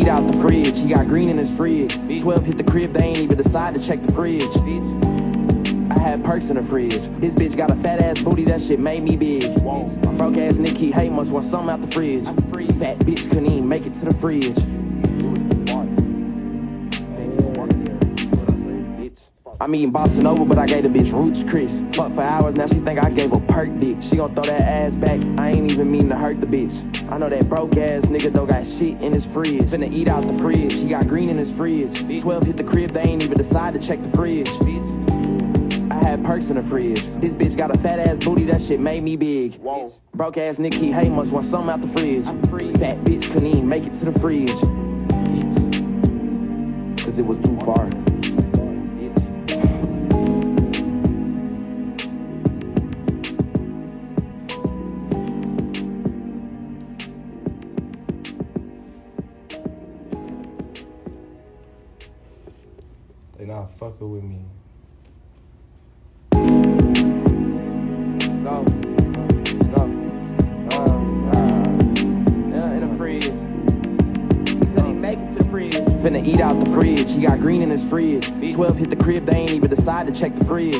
eat out the fridge. He got green in his fridge. 12 hit the crib, they ain't even decide to check the fridge. I had perks in the fridge. His bitch got a fat ass booty, that shit made me big. Broke ass nigga, he hate must want something out the fridge. Fat bitch couldn't even make it to the fridge. I'm eating bossa nova, but I gave the bitch Roots Chris. Fuck for hours, now she think I gave her perk dick. She gon' throw that ass back, I ain't even mean to hurt the bitch. I know that broke ass nigga don't got shit in his fridge. Finna eat out the fridge, he got green in his fridge. 12 hit the crib, they ain't even decide to check the fridge. I had perks in the fridge. This bitch got a fat ass booty, that shit made me big. Broke ass nigga, he hate must want something out the fridge. Fat bitch couldn't even make it to the fridge. Cause it was too far. They not fucking with me. Go. In the fridge. He couldn't even make it to the fridge. Finna eat out the fridge. He got green in his fridge. 12 hit the crib, they ain't even decide to check the fridge.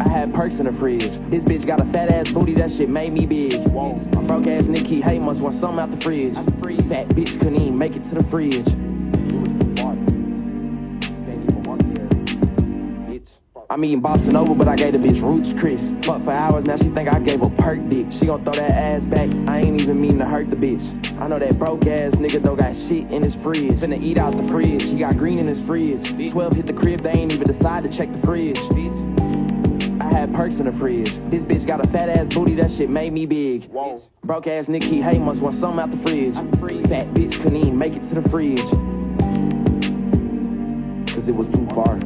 I had perks in the fridge. This bitch got a fat ass booty, that shit made me big. My broke ass nigga, he hate must want something out the fridge. Fat bitch couldn't even make it to the fridge. I'm eating bossa nova, but I gave the bitch Roots Chris. Fuck for hours, now she think I gave her perk dick. She gon' throw that ass back, I ain't even mean to hurt the bitch. I know that broke ass nigga don't got shit in his fridge. Finna eat out the fridge, he got green in his fridge. 12 hit the crib, they ain't even decide to check the fridge. I had perks in the fridge. This bitch got a fat ass booty, that shit made me big. Broke ass nigga, he hate must want something out the fridge. Fat bitch couldn't even make it to the fridge. Cause it was too far.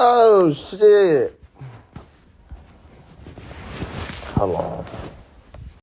Oh shit.